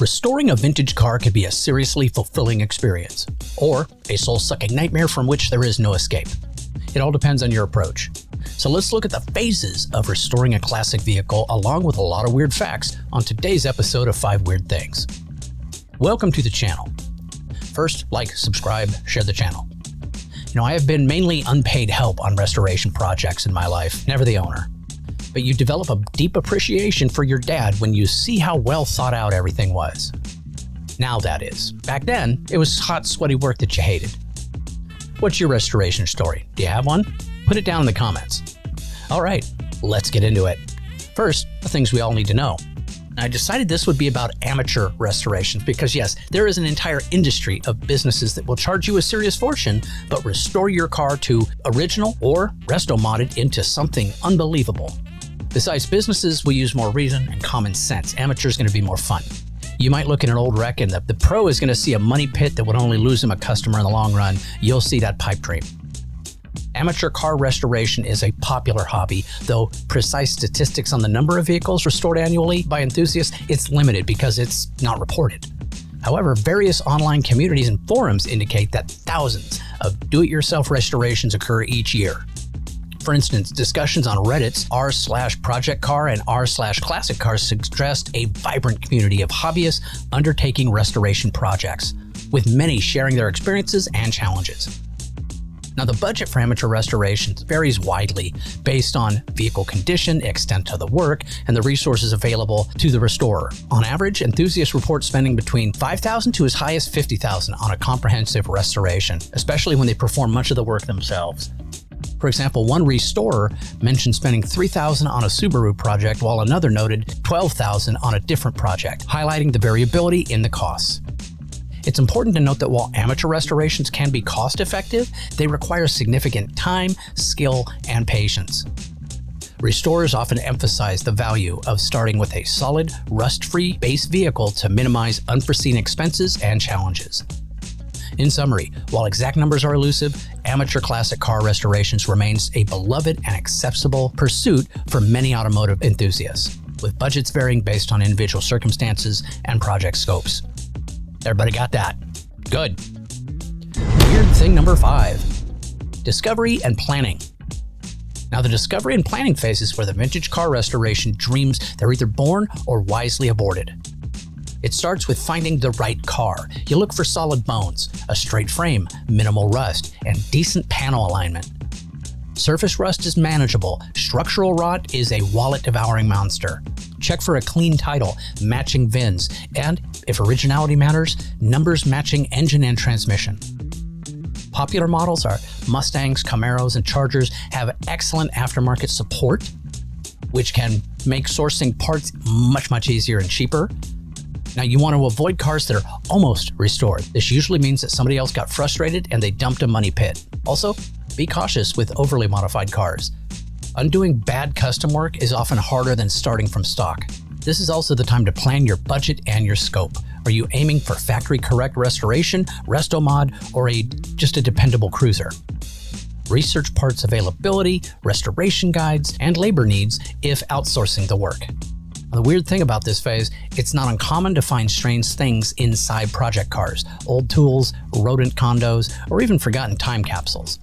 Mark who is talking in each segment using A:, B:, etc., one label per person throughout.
A: Restoring a vintage car could be a seriously fulfilling experience, or a soul-sucking nightmare from which there is no escape. It all depends on your approach. So let's look at the phases of restoring a classic vehicle along with a lot of weird facts on today's episode of 5 Weird Things. Welcome to the channel. First, like, subscribe, share the channel. I have been mainly unpaid help on restoration projects in my life, never the owner. But you develop a deep appreciation for your dad when you see how well thought out everything was. Now that is. Back then, it was hot, sweaty work that you hated. What's your restoration story? Do you have one? Put it down in the comments. All right, let's get into it. First, the things we all need to know. I decided this would be about amateur restorations because yes, there is an entire industry of businesses that will charge you a serious fortune, but restore your car to original or resto-modded into something unbelievable. Besides, businesses will use more reason and common sense. Amateur is going to be more fun. You might look at an old wreck and the pro is going to see a money pit that would only lose him a customer in the long run. You'll see that pipe dream. Amateur car restoration is a popular hobby, though precise statistics on the number of vehicles restored annually by enthusiasts, it's limited because it's not reported. However, various online communities and forums indicate that thousands of do-it-yourself restorations occur each year. For instance, discussions on Reddit's r/projectcar and r/classiccars suggest a vibrant community of hobbyists undertaking restoration projects, with many sharing their experiences and challenges. Now, the budget for amateur restorations varies widely based on vehicle condition, extent of the work, and the resources available to the restorer. On average, enthusiasts report spending between $5,000 to as high as $50,000 on a comprehensive restoration, especially when they perform much of the work themselves. For example, one restorer mentioned spending $3,000 on a Subaru project, while another noted $12,000 on a different project, highlighting the variability in the costs. It's important to note that while amateur restorations can be cost-effective, they require significant time, skill, and patience. Restorers often emphasize the value of starting with a solid, rust-free base vehicle to minimize unforeseen expenses and challenges. In summary, while exact numbers are elusive, amateur classic car restorations remains a beloved and accessible pursuit for many automotive enthusiasts, with budgets varying based on individual circumstances and project scopes. Everybody got that? Good. Weird thing number 5, discovery and planning. Now, the discovery and planning phase is where the vintage car restoration dreams they're either born or wisely aborted. It starts with finding the right car. You look for solid bones, a straight frame, minimal rust, and decent panel alignment. Surface rust is manageable. Structural rot is a wallet-devouring monster. Check for a clean title, matching VINs, and, if originality matters, numbers matching engine and transmission. Popular models are Mustangs, Camaros, and Chargers have excellent aftermarket support, which can make sourcing parts much easier and cheaper. Now, you want to avoid cars that are almost restored. This usually means that somebody else got frustrated and they dumped a money pit. Also, be cautious with overly modified cars. Undoing bad custom work is often harder than starting from stock. This is also the time to plan your budget and your scope. Are you aiming for factory-correct restoration, resto-mod, or just a dependable cruiser? Research parts availability, restoration guides, and labor needs if outsourcing the work. Now, the weird thing about this phase, it's not uncommon to find strange things inside project cars, old tools, rodent condos, or even forgotten time capsules.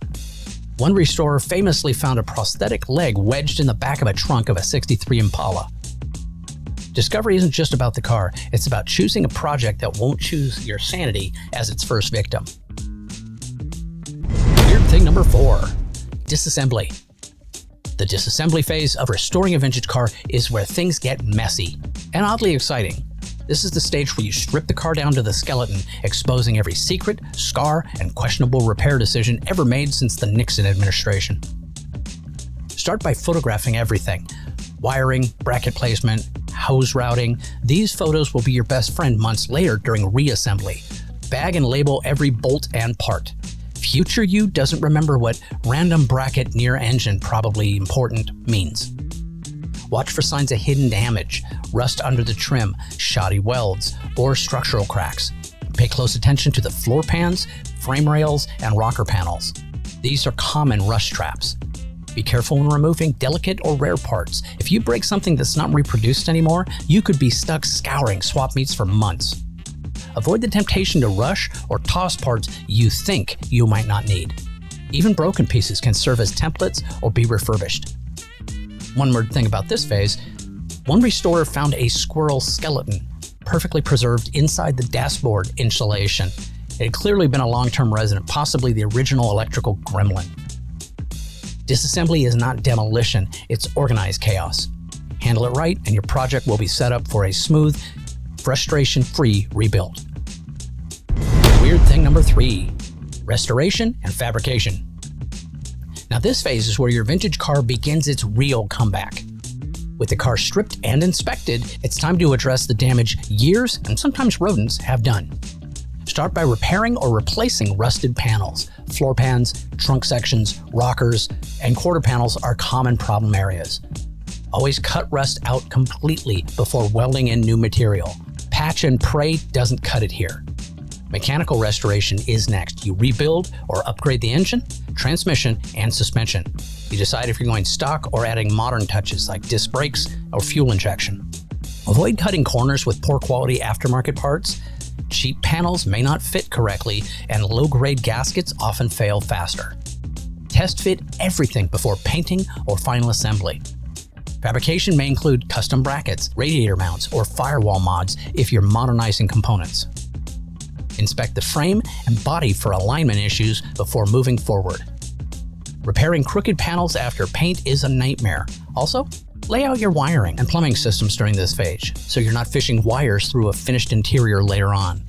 A: One restorer famously found a prosthetic leg wedged in the back of a trunk of a '63 Impala. Discovery isn't just about the car, it's about choosing a project that won't choose your sanity as its first victim. Weird thing number 4, disassembly. The disassembly phase of restoring a vintage car is where things get messy and oddly exciting. This is the stage where you strip the car down to the skeleton, exposing every secret, scar, and questionable repair decision ever made since the Nixon administration. Start by photographing everything. Wiring, bracket placement, hose routing. These photos will be your best friend months later during reassembly. Bag and label every bolt and part. Future you doesn't remember what random bracket near engine probably important means. Watch for signs of hidden damage, rust under the trim, shoddy welds, or structural cracks. Pay close attention to the floor pans, frame rails, and rocker panels. These are common rust traps. Be careful when removing delicate or rare parts. If you break something that's not reproduced anymore, you could be stuck scouring swap meets for months. Avoid the temptation to rush or toss parts you think you might not need. Even broken pieces can serve as templates or be refurbished. One weird thing about this phase, one restorer found a squirrel skeleton perfectly preserved inside the dashboard insulation. It had clearly been a long-term resident, possibly the original electrical gremlin. Disassembly is not demolition, it's organized chaos. Handle it right and your project will be set up for a smooth, frustration-free rebuild. Weird thing number 3, restoration and fabrication. Now this phase is where your vintage car begins its real comeback. With the car stripped and inspected, it's time to address the damage years and sometimes rodents have done. Start by repairing or replacing rusted panels. Floor pans, trunk sections, rockers, and quarter panels are common problem areas. Always cut rust out completely before welding in new material. Patch and pray doesn't cut it here. Mechanical restoration is next. You rebuild or upgrade the engine, transmission, and suspension. You decide if you're going stock or adding modern touches like disc brakes or fuel injection. Avoid cutting corners with poor quality aftermarket parts. Cheap panels may not fit correctly, and low-grade gaskets often fail faster. Test fit everything before painting or final assembly. Fabrication may include custom brackets, radiator mounts, or firewall mods if you're modernizing components. Inspect the frame and body for alignment issues before moving forward. Repairing crooked panels after paint is a nightmare. Also, lay out your wiring and plumbing systems during this phase, so you're not fishing wires through a finished interior later on.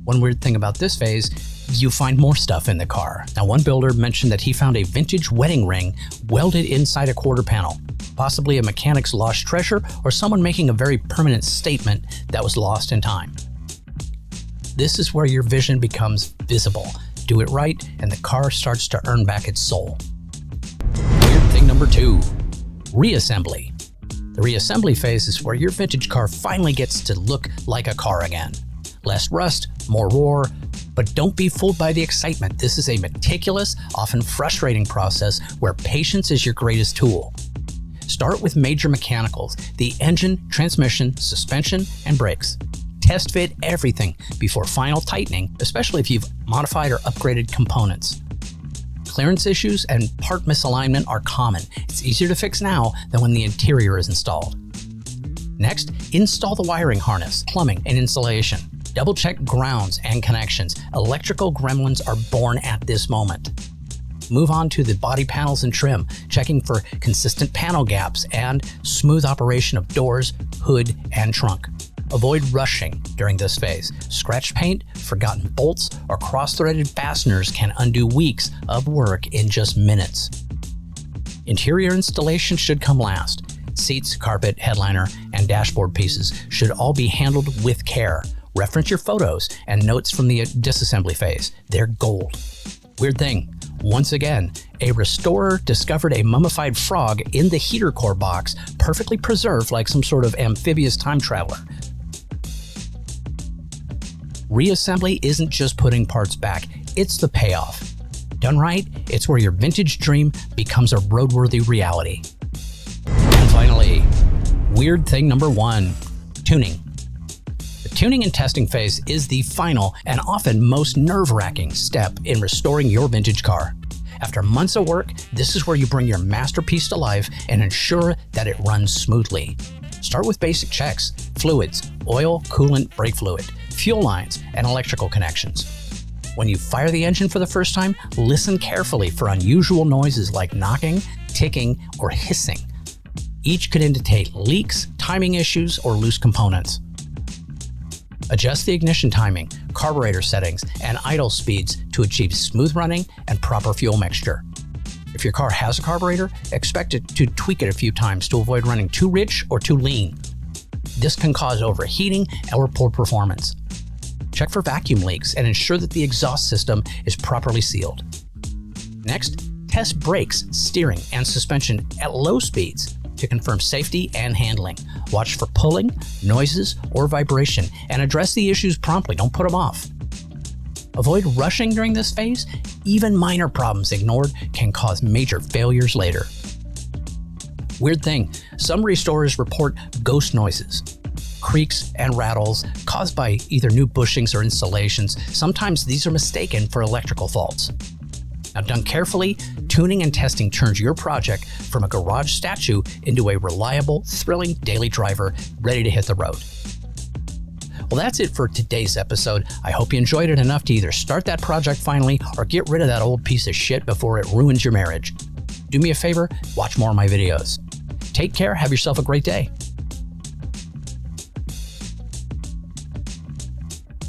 A: One weird thing about this phase, you find more stuff in the car. Now, one builder mentioned that he found a vintage wedding ring welded inside a quarter panel, possibly a mechanic's lost treasure or someone making a very permanent statement that was lost in time. This is where your vision becomes visible. Do it right, and the car starts to earn back its soul. Weird thing number 2, reassembly. The reassembly phase is where your vintage car finally gets to look like a car again. Less rust, more roar, but don't be fooled by the excitement. This is a meticulous, often frustrating process where patience is your greatest tool. Start with major mechanicals, the engine, transmission, suspension, and brakes. Test fit everything before final tightening, especially if you've modified or upgraded components. Clearance issues and part misalignment are common. It's easier to fix now than when the interior is installed. Next, install the wiring harness, plumbing, and insulation. Double-check grounds and connections. Electrical gremlins are born at this moment. Move on to the body panels and trim, checking for consistent panel gaps and smooth operation of doors, hood, and trunk. Avoid rushing during this phase. Scratched paint, forgotten bolts, or cross-threaded fasteners can undo weeks of work in just minutes. Interior installation should come last. Seats, carpet, headliner, and dashboard pieces should all be handled with care. Reference your photos and notes from the disassembly phase. They're gold. Weird thing. Once again, a restorer discovered a mummified frog in the heater core box, perfectly preserved like some sort of amphibious time traveler. Reassembly isn't just putting parts back, it's the payoff. Done right, it's where your vintage dream becomes a roadworthy reality. And finally, weird thing number 1, tuning. The tuning and testing phase is the final and often most nerve-wracking step in restoring your vintage car. After months of work, this is where you bring your masterpiece to life and ensure that it runs smoothly. Start with basic checks: fluids, oil, coolant, brake fluid, fuel lines, and electrical connections. When you fire the engine for the first time, listen carefully for unusual noises like knocking, ticking, or hissing. Each could indicate leaks, timing issues, or loose components. Adjust the ignition timing, carburetor settings, and idle speeds to achieve smooth running and proper fuel mixture. If your car has a carburetor, expect it to tweak it a few times to avoid running too rich or too lean. This can cause overheating or poor performance. Check for vacuum leaks and ensure that the exhaust system is properly sealed. Next, test brakes, steering, and suspension at low speeds to confirm safety and handling. Watch for pulling, noises, or vibration, and address the issues promptly. Don't put them off. Avoid rushing during this phase. Even minor problems ignored can cause major failures later. Weird thing, some restorers report ghost noises, creaks and rattles caused by either new bushings or installations. Sometimes these are mistaken for electrical faults. Now, done carefully, tuning and testing turns your project from a garage statue into a reliable, thrilling daily driver ready to hit the road. Well, that's it for today's episode. I hope you enjoyed it enough to either start that project finally or get rid of that old piece of shit before it ruins your marriage. Do me a favor, watch more of my videos. Take care, have yourself a great day.